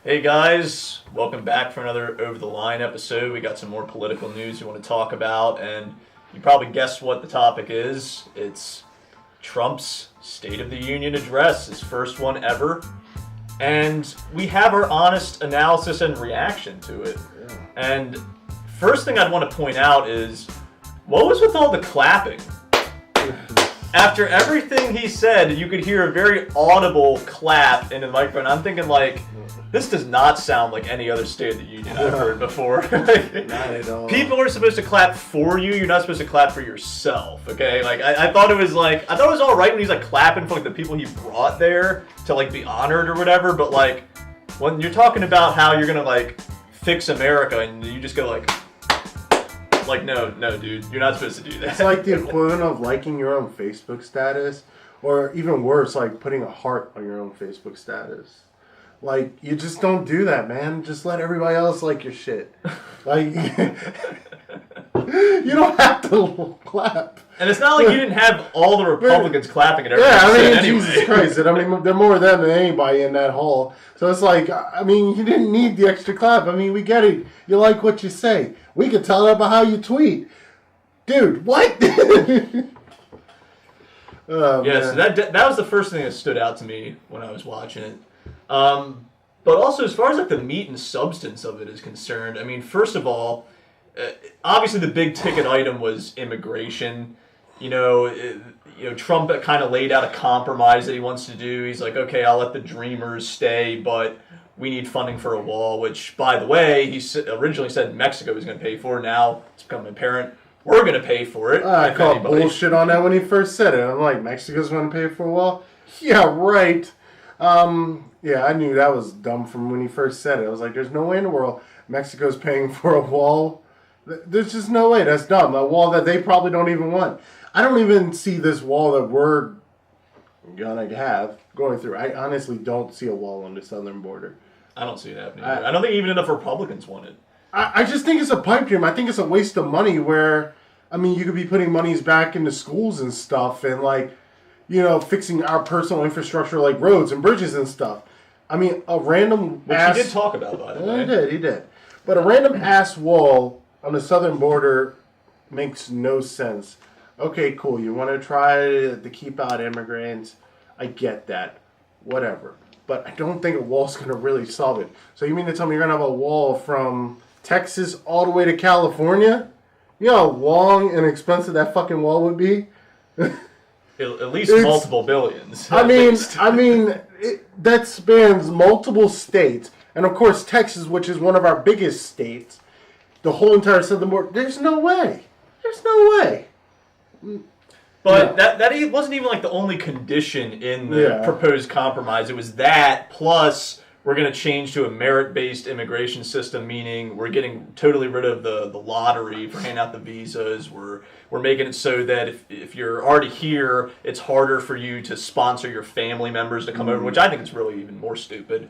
Hey guys, welcome back for another Over the Line episode. We got some more political news we want to talk about, and you probably guessed what the topic is. It's Trump's State of the Union address, his first one ever. And we have our honest analysis and reaction to it. Yeah. And first thing I'd want to point out is, what was with all the clapping? After everything he said, you could hear a very audible clap in the microphone. I'm thinking like, this does not sound like any other State of the Union I've heard before. Not at all. People are supposed to clap for you. You're not supposed to clap for yourself. Okay, like I thought it was all right when he's like clapping for like the people he brought there to like be honored or whatever. But like when you're talking about how you're gonna like fix America and you just go like no, dude, you're not supposed to do that. It's like the equivalent of liking your own Facebook status, or even worse, like putting a heart on your own Facebook status. Like, you just don't do that, man. Just let everybody else like your shit. Like, you don't have to clap. And it's not like you didn't have all the Republicans clapping at everything. Yeah, I mean, anyway. Jesus Christ. I mean, there are more of them than anybody in that hall. So it's like, I mean, you didn't need the extra clap. I mean, we get it. You like what you say. We can tell that by how you tweet. Dude, what? Oh, yeah, so that was the first thing that stood out to me when I was watching it. But also, as far as like the meat and substance of it is concerned, I mean, first of all, obviously the big ticket item was immigration. Trump kind of laid out a compromise that he wants to do. He's like, okay, I'll let the Dreamers stay, but we need funding for a wall, which, by the way, he originally said Mexico was going to pay for. Now it's become apparent we're going to pay for it. I called bullshit on that when he first said it. I'm like, Mexico's going to pay for a wall? Yeah, right. Yeah, I knew that was dumb from when he first said it. I was like, there's no way in the world Mexico's paying for a wall. There's just no way. That's dumb. A wall that they probably don't even want. I don't even see this wall that we're going to have going through. I honestly don't see a wall on the southern border. I don't see it happening. I don't think even enough Republicans want it. I just think it's a pipe dream. I think it's a waste of money where, I mean, you could be putting monies back into schools and stuff and like, fixing our personal infrastructure like roads and bridges and stuff. I mean, a random Which he did talk about, by the way. He did. But a random ass wall on the southern border makes no sense. Okay, cool. You want to try to keep out immigrants. I get that. Whatever. But I don't think a wall's going to really solve it. So you mean to tell me you're going to have a wall from Texas all the way to California? You know how long and expensive that fucking wall would be? At least multiple billions. I mean, that spans multiple states. And of course, Texas, which is one of our biggest states, the whole entire southern border, there's no way. There's no way. But that wasn't even like the only condition in the proposed compromise. It was that plus we're going to change to a merit-based immigration system, meaning we're getting totally rid of the lottery for handing out the visas. We're making it so that if you're already here, it's harder for you to sponsor your family members to come over, which I think is really even more stupid.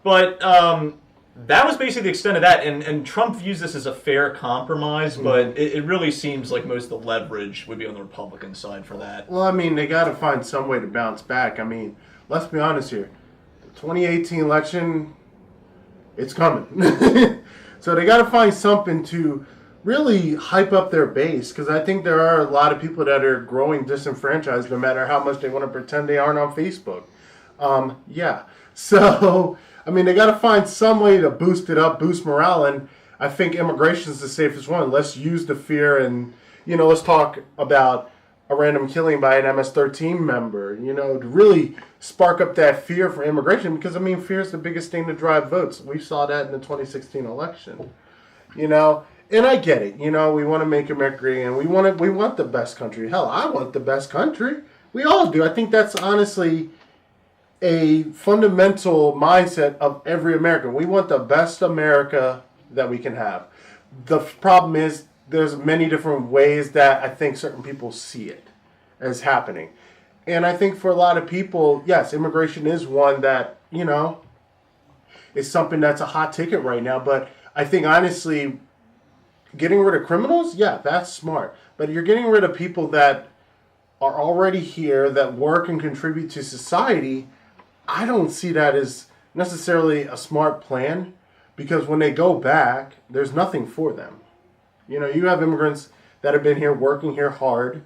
But that was basically the extent of that, and Trump views this as a fair compromise, but it really seems like most of the leverage would be on the Republican side for that. Well, I mean, they got to find some way to bounce back. I mean, let's be honest here. The 2018 election, it's coming. So they got to find something to really hype up their base, because I think there are a lot of people that are growing disenfranchised no matter how much they want to pretend they aren't on Facebook. So, I mean, they got to find some way to boost it up, boost morale, and I think immigration is the safest one. Let's use the fear and, let's talk about a random killing by an MS-13 member, to really spark up that fear for immigration, because, I mean, fear is the biggest thing to drive votes. We saw that in the 2016 election, and I get it. We want to make America great, and we want the best country. Hell, I want the best country. We all do. I think that's honestly a fundamental mindset of every American. We want the best America that we can have. The problem is there's many different ways that I think certain people see it as happening. And I think for a lot of people, yes, immigration is one that, is something that's a hot ticket right now. But I think honestly, getting rid of criminals, yeah, that's smart. But you're getting rid of people that are already here, that work and contribute to society. I don't see that as necessarily a smart plan, because when they go back, there's nothing for them. You know, you have immigrants that have been here, working here hard,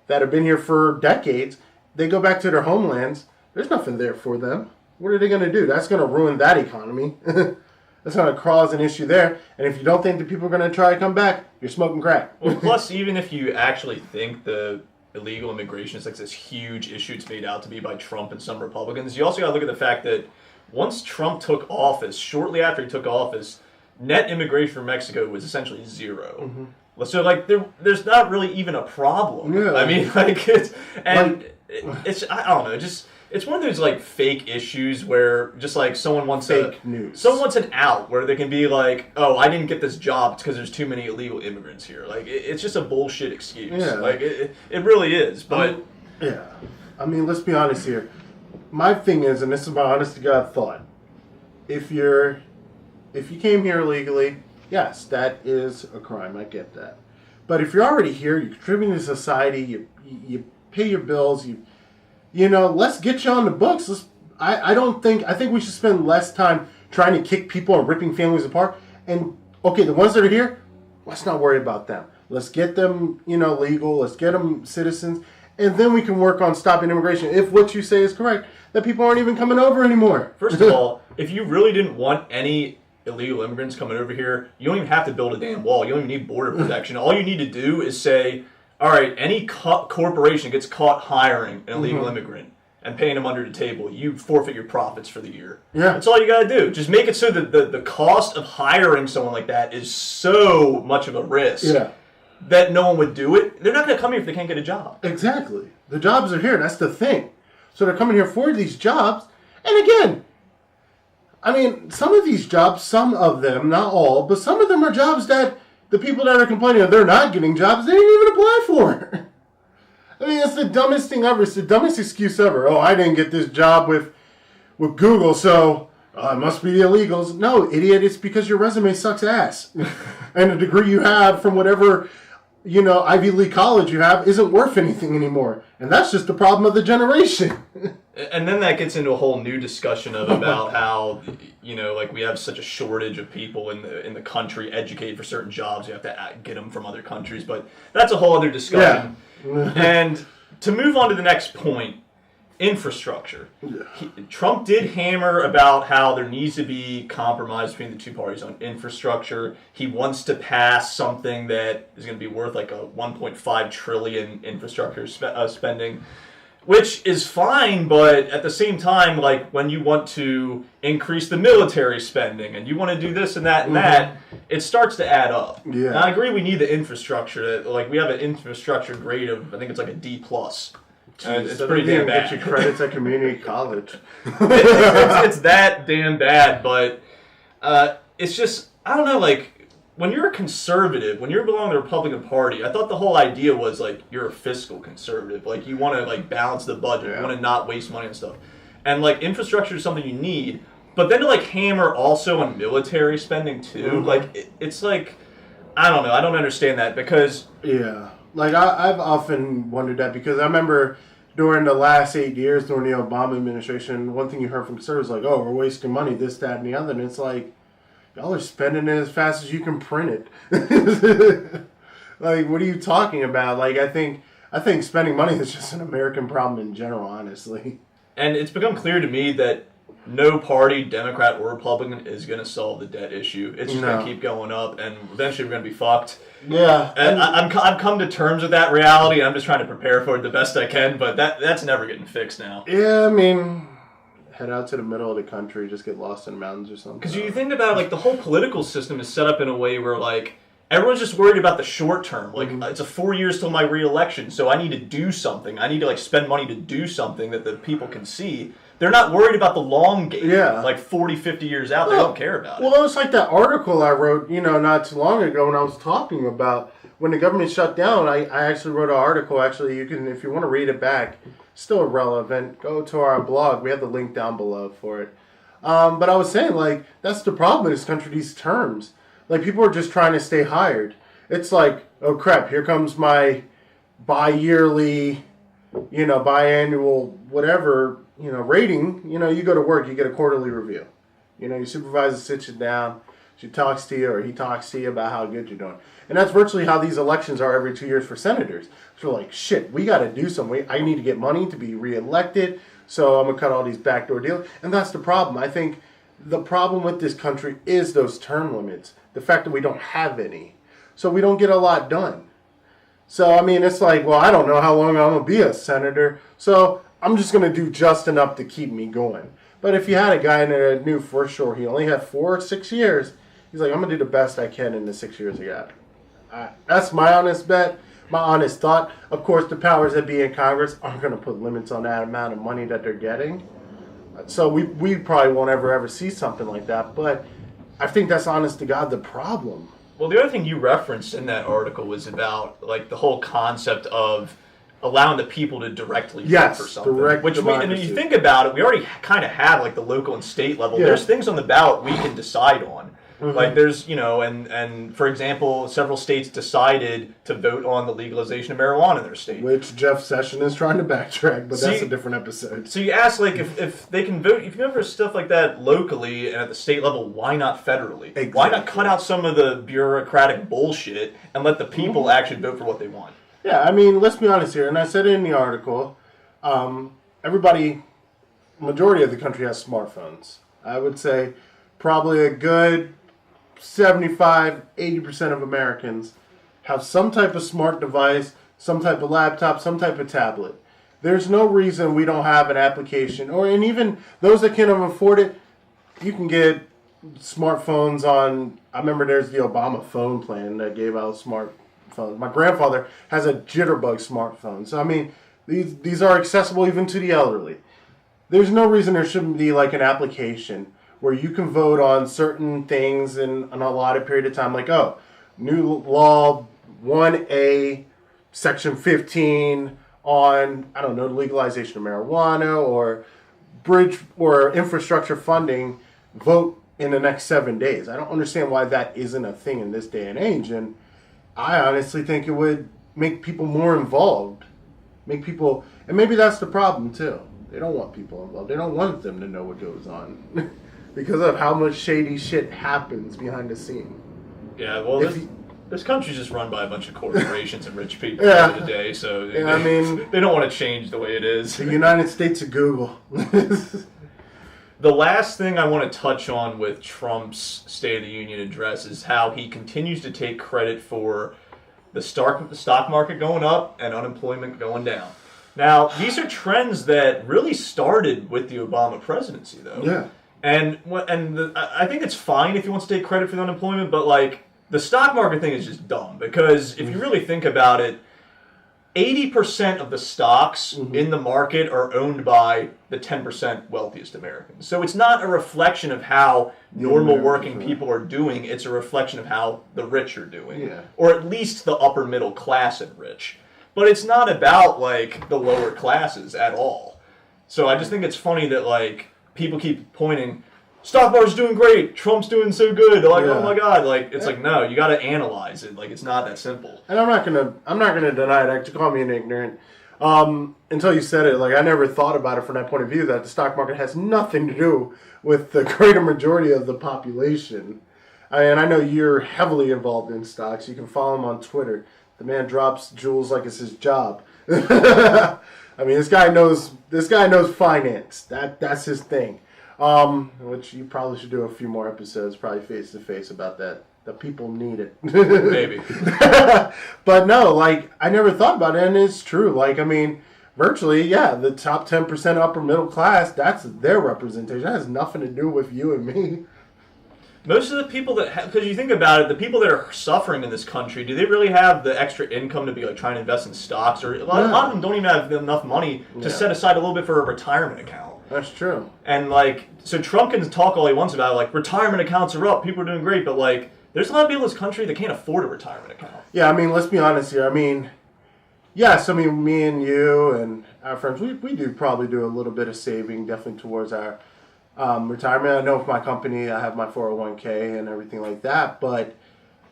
that have been here for decades. They go back to their homelands. There's nothing there for them. What are they going to do? That's going to ruin that economy. That's going to cause an issue there. And if you don't think that people are going to try to come back, you're smoking crack. Well, plus, even if you actually think the illegal immigration is like this huge issue it's made out to be by Trump and some Republicans, you also got to look at the fact that once Trump took office, shortly after he took office, net immigration from Mexico was essentially zero. Mm-hmm. So, like, there's not really even a problem. Yeah. I mean, like, it's I don't know, just... It's one of those, like, fake issues where just, like, someone wants news. Someone wants an out where they can be like, oh, I didn't get this job. It's because there's too many illegal immigrants here. Like, it's just a bullshit excuse. Yeah. Like, it really is. But yeah. I mean, let's be honest here. My thing is, and this is my honest to God thought, if you came here illegally, yes, that is a crime. I get that. But if you're already here, you're contributing to society, you pay your bills, you know, let's get you on the books. I think we should spend less time trying to kick people and ripping families apart. And, okay, the ones that are here, let's not worry about them. Let's get them, you know, legal. Let's get them citizens. And then we can work on stopping immigration, if what you say is correct, that people aren't even coming over anymore. First of all, if you really didn't want any illegal immigrants coming over here, you don't even have to build a damn wall. You don't even need border protection. All you need to do is say, all right, any corporation gets caught hiring an illegal immigrant and paying them under the table, you forfeit your profits for the year. Yeah. That's all you got to do. Just make it so that the cost of hiring someone like that is so much of a risk that no one would do it. They're not going to come here if they can't get a job. Exactly. The jobs are here. That's the thing. So they're coming here for these jobs. And again, I mean, some of these jobs, some of them, not all, but some of them are jobs that the people that are complaining that they're not getting jobs, they didn't even apply for. I mean, it's the dumbest thing ever. It's the dumbest excuse ever. Oh, I didn't get this job with Google, so it must be the illegals. No, idiot, it's because your resume sucks ass. And the degree you have from whatever, you know, Ivy League college you have isn't worth anything anymore. And that's just the problem of the generation. And then that gets into a whole new discussion about how, you know, like we have such a shortage of people in the country educated for certain jobs. You have to get them from other countries. But that's a whole other discussion. Yeah. And to move on to the next point, infrastructure. Trump did hammer about how there needs to be compromise between the two parties on infrastructure. He wants to pass something that is going to be worth like a $1.5 trillion infrastructure spending, which is fine, but at the same time, like when you want to increase the military spending and you want to do this and that and that, it starts to add up. Yeah. And I agree we need the infrastructure. Like we have an infrastructure grade of, I think it's like a D+. It's so pretty damn bad. Get your credits at community college. It's that damn bad, but it's just, I don't know, like, when you're a conservative, when you're belonging to the Republican Party, I thought the whole idea was, like, you're a fiscal conservative. Like, you want to, like, balance the budget. You want to not waste money on stuff. And, like, infrastructure is something you need. But then to, like, hammer also on military spending, too, like, it's like, I don't know. I don't understand that because... Yeah. Like, I've often wondered that because I remember during the last 8 years, during the Obama administration, one thing you heard from conservatives like, oh, we're wasting money, this, that, and the other. And it's like, y'all are spending it as fast as you can print it. Like, what are you talking about? Like, I think spending money is just an American problem in general, honestly. And it's become clear to me that no party, Democrat or Republican, is going to solve the debt issue. It's just going to keep going up, and eventually we're going to be fucked. Yeah. And I've come to terms with that reality. I'm just trying to prepare for it the best I can, but that's never getting fixed now. Yeah, I mean, head out to the middle of the country, just get lost in the mountains or something. Because you think about it, like, the whole political system is set up in a way where, like, everyone's just worried about the short term. Like, it's 4 years till my re-election, so I need to do something. I need to, like, spend money to do something that the people can see. They're not worried about the long game. Yeah. Like 40, 50 years out, they don't care about it. Well, it's like that article I wrote, not too long ago when I was talking about when the government shut down. I actually wrote an article. Actually, you can, if you want to read it back, still relevant, go to our blog. We have the link down below for it. But I was saying, like, that's the problem in this country, these terms. Like, people are just trying to stay hired. It's like, oh, crap, here comes my bi-yearly, biannual, whatever, rating, you go to work, you get a quarterly review. Your supervisor sits you down, she talks to you, or he talks to you about how good you're doing. And that's virtually how these elections are every 2 years for senators. So we're like, shit, we got to do something. I need to get money to be reelected, so I'm going to cut all these backdoor deals. And that's the problem. I think the problem with this country is those term limits. The fact that we don't have any. So we don't get a lot done. So, it's like, well, I don't know how long I'm going to be a senator, so I'm just going to do just enough to keep me going. But if you had a guy in there that knew for sure he only had 4 or 6 years, he's like, I'm going to do the best I can in the 6 years I got. That's my honest bet, my honest thought. Of course, the powers that be in Congress aren't going to put limits on that amount of money that they're getting. So we probably won't ever see something like that. But I think that's honest to God the problem. Well, the other thing you referenced in that article was about the whole concept of allowing the people to directly vote for something. Direct democracy. And if you think about it, we already kind of have the local and state level. Yeah. There's things on the ballot we can decide on. Mm-hmm. There's, and for example, several states decided to vote on the legalization of marijuana in their state. Which Jeff Sessions is trying to backtrack, but that's a different episode. So you ask, if they can vote, if you go for stuff like that locally and at the state level, why not federally? Exactly. Why not cut out some of the bureaucratic bullshit and let the people actually vote for what they want? Yeah, let's be honest here, and I said it in the article, majority of the country has smartphones. I would say probably a good 75-80% of Americans have some type of smart device, some type of laptop, some type of tablet. There's no reason we don't have an application, and even those that can't afford it, you can get smartphones on. I remember there's the Obama phone plan that gave out smartphones. My grandfather has a Jitterbug smartphone, so these are accessible even to the elderly. There's no reason there shouldn't be an application where you can vote on certain things in an allotted period of time, new law 1A, section 15 on, the legalization of marijuana or bridge or infrastructure funding, vote in the next 7 days. I don't understand why that isn't a thing in this day and age, and I honestly think it would make people more involved. And maybe that's the problem too. They don't want people involved. They don't want them to know what goes on. Because of how much shady shit happens behind the scene. Yeah, well, this country's just run by a bunch of corporations and rich people at the end of the day, so they don't want to change the way it is. The United States of Google. The last thing I want to touch on with Trump's State of the Union address is how he continues to take credit for the stock market going up and unemployment going down. Now, these are trends that really started with the Obama presidency, though. Yeah. And I think it's fine if you want to take credit for the unemployment, but the stock market thing is just dumb because if you really think about it, 80% of the stocks in the market are owned by the 10% wealthiest Americans. So it's not a reflection of how normal working people are doing, it's a reflection of how the rich are doing. Yeah. Or at least the upper middle class and rich. But it's not about the lower classes at all. So I just think it's funny that people keep pointing, stock market's doing great, Trump's doing so good. They're oh my God, no, you got to analyze it. It's not that simple. And I'm not gonna deny it. You call me an ignorant. Until you said it, I never thought about it from that point of view that the stock market has nothing to do with the greater majority of the population. And I know you're heavily involved in stocks. You can follow him on Twitter. The man drops jewels like it's his job. This guy knows finance. That's his thing. Which you probably should do a few more episodes, probably face to face about that. The people need it. Maybe. But no, I never thought about it, and it's true. Virtually, the top 10% upper middle class, that's their representation. That has nothing to do with you and me. Most of the people because you think about it, the people that are suffering in this country, do they really have the extra income to be trying to invest in stocks? Or a lot of them don't even have enough money to set aside a little bit for a retirement account. That's true. And so Trump can talk all he wants about it, retirement accounts are up, people are doing great, but there's a lot of people in this country that can't afford a retirement account. Yeah, let's be honest here. Yes, me and you and our friends, we do probably do a little bit of saving, definitely towards our retirement. I know with my company, I have my 401k and everything like that, but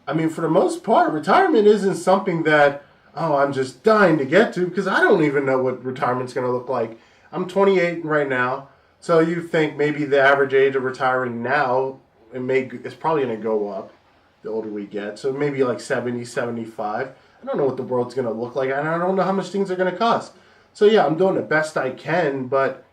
for the most part, retirement isn't something that, I'm just dying to get to, because I don't even know what retirement's going to look like. I'm 28 right now. So you think maybe the average age of retiring now, it's probably going to go up the older we get. So maybe like 70, 75. I don't know what the world's going to look like, and I don't know how much things are going to cost. So yeah, I'm doing the best I can, but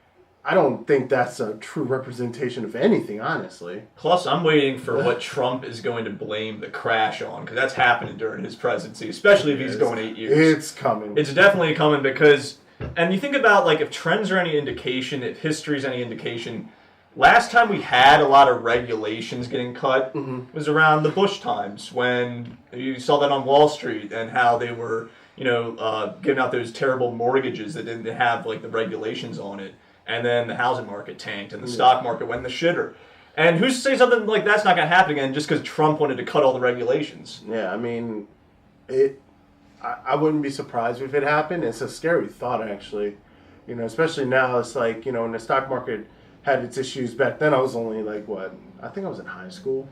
I don't think that's a true representation of anything, honestly. Plus, I'm waiting for what Trump is going to blame the crash on, because that's happening during his presidency, especially if he's going 8 years. It's coming. It's definitely coming because, and you think about, like, if trends are any indication, if history's any indication, last time we had a lot of regulations getting cut was around the Bush times, when you saw that on Wall Street and how they were, giving out those terrible mortgages that didn't have, like, the regulations on it. And then the housing market tanked, and the stock market went in the shitter. And who's to say something like that's not going to happen again just because Trump wanted to cut all the regulations? Yeah, I mean, I wouldn't be surprised if it happened. It's a scary thought, actually. Especially now, it's like, when the stock market had its issues back then, I was only like, I think I was in high school.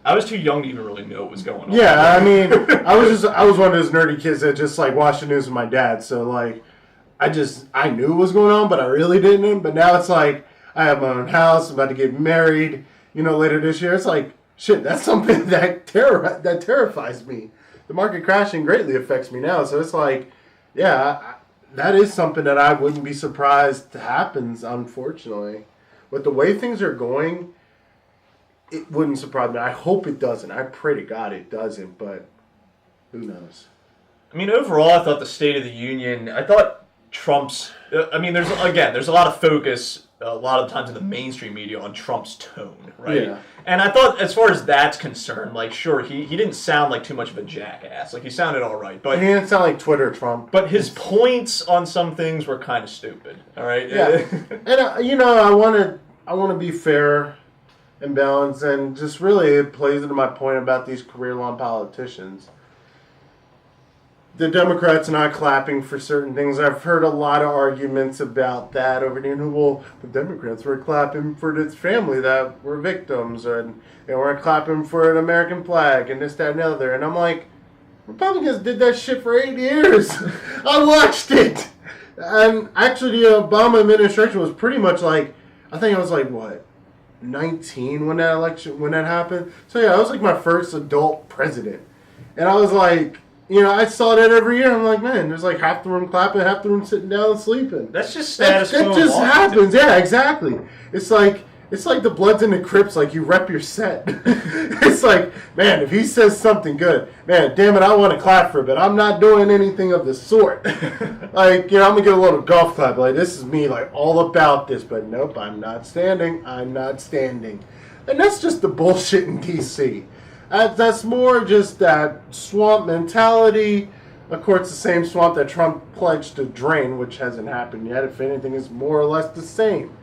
I was too young to even really know what was going on. Yeah, I mean, I was one of those nerdy kids that just, like, watched the news with my dad, so, like, I knew what was going on, but I really didn't. But now it's like, I have my own house, I'm about to get married, later this year. It's like, shit, that's something that terrifies me. The market crashing greatly affects me now. So it's like, yeah, that is something that I wouldn't be surprised happens, unfortunately. With the way things are going, it wouldn't surprise me. I hope it doesn't. I pray to God it doesn't, but who knows? I mean, overall, I thought the State of the Union, Trump's, there's a lot of focus a lot of times in the mainstream media on Trump's tone, right? Yeah. And I thought, as far as that's concerned, like, sure, he didn't sound like too much of a jackass. Like, he sounded all right, but he didn't sound like Twitter Trump. But his points on some things were kind of stupid. All right. Yeah. And I want to be fair and balanced, and just really it plays into my point about these career-long politicians. The Democrats not clapping for certain things. I've heard a lot of arguments about that over there. Well, the Democrats were clapping for this family that were victims, and they weren't clapping for an American flag, and this, that, and the other. And I'm like, Republicans did that shit for 8 years. I watched it. And actually, the Obama administration was pretty much like, I think I was like, 19 when that happened. So yeah, I was like my first adult president. And I was like, I saw that every year. I'm like, man, there's like half the room clapping, half the room sitting down and sleeping. That's just status quo. That just happens. Yeah, exactly. It's like the Bloods and the Crips. Like, you rep your set. It's like, man, if he says something good, man, damn it, I want to clap for it, but I'm not doing anything of the sort. Like, I'm gonna get a little golf clap. Like, this is me, like, all about this. But nope, I'm not standing. I'm not standing. And that's just the bullshit in D.C. That's more just that swamp mentality. Of course, the same swamp that Trump pledged to drain, which hasn't happened yet. If anything, is more or less the same.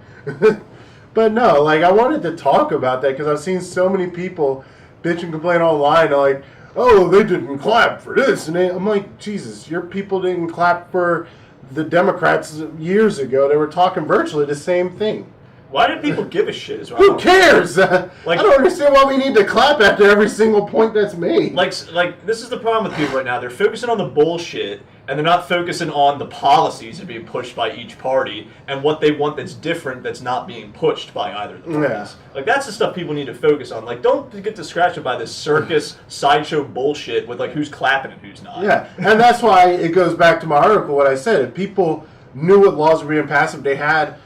But no, like, I wanted to talk about that because I've seen so many people bitch and complain online. Like, oh, they didn't clap for this. And I'm like, Jesus, your people didn't clap for the Democrats years ago. They were talking virtually the same thing. Why did people give a shit as well? Who cares? I don't understand why we need to clap after every single point that's made. Like this is the problem with people right now. They're focusing on the bullshit, and they're not focusing on the policies that are being pushed by each party and what they want that's different that's not being pushed by either of the parties. Yeah. Like, that's the stuff people need to focus on. Like, don't get distracted by this circus, sideshow bullshit with, like, who's clapping and who's not. Yeah, and that's why it goes back to my article, what I said. If people knew what laws were being passed, if they had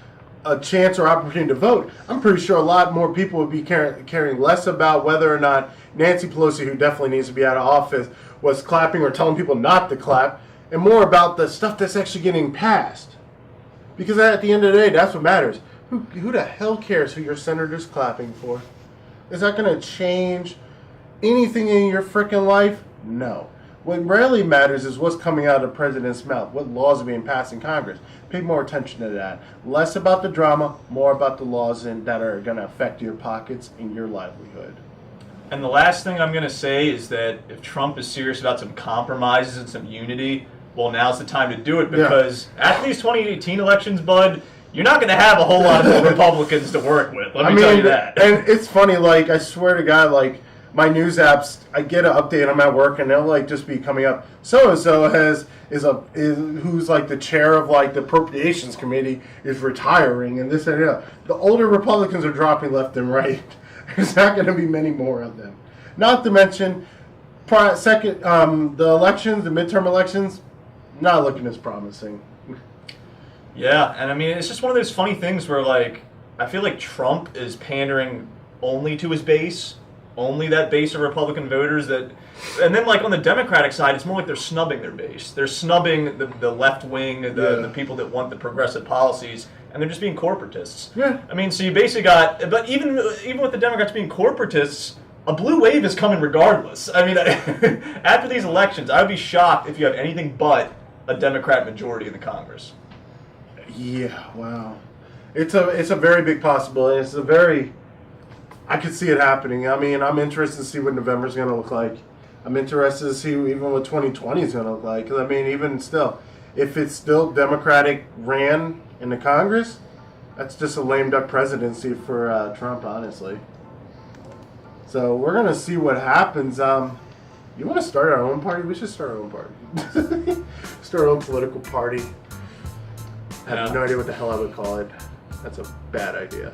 a chance or opportunity to vote, I'm pretty sure a lot more people would be caring less about whether or not Nancy Pelosi, who definitely needs to be out of office, was clapping or telling people not to clap, and more about the stuff that's actually getting passed. Because at the end of the day, that's what matters. Who the hell cares who your senator's clapping for? Is that going to change anything in your freaking life? No. What really matters is what's coming out of the president's mouth, what laws are being passed in Congress. Pay more attention to that. Less about the drama, more about the laws that are going to affect your pockets and your livelihood. And the last thing I'm going to say is that if Trump is serious about some compromises and some unity, well, now's the time to do it, because after these 2018 elections, bud, you're not going to have a whole lot of Republicans to work with. Let me tell you that. And it's funny, like, I swear to God, like, my news apps, I get an update. I'm at work, and they'll like just be coming up. So and so who's like the chair of like the appropriations committee is retiring, and this and that. The older Republicans are dropping left and right. There's not going to be many more of them. Not to mention, the elections, the midterm elections, not looking as promising. Yeah, and I mean, it's just one of those funny things where, like, I feel like Trump is pandering only to his base, only that base of Republican voters that, and then, like, on the Democratic side, it's more like they're snubbing their base. They're snubbing the left wing, the people that want the progressive policies, and they're just being corporatists. Yeah. I mean, so you basically got, but even with the Democrats being corporatists, a blue wave is coming regardless. I mean, after these elections, I would be shocked if you have anything but a Democrat majority in the Congress. Yeah, wow. It's a very big possibility. I could see it happening. I mean, I'm interested to see what November's going to look like. I'm interested to see even what 2020 is going to look like. Because, I mean, even still, if it's still Democratic ran in the Congress, that's just a lame duck presidency for Trump, honestly. So we're going to see what happens. You want to start our own party? We should start our own party. Start our own political party. I have no idea what the hell I would call it. That's a bad idea.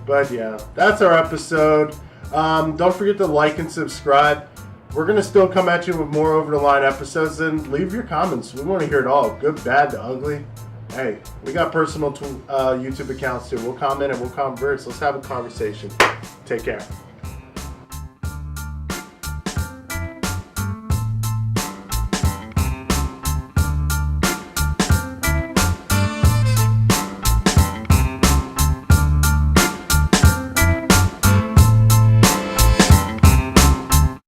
But yeah, that's our episode. Don't forget to like and subscribe. We're going to still come at you with more over the line episodes, and leave your comments. We want to hear it all. Good, bad, to ugly. Hey, we got personal YouTube accounts too. We'll comment and we'll converse. Let's have a conversation. Take care.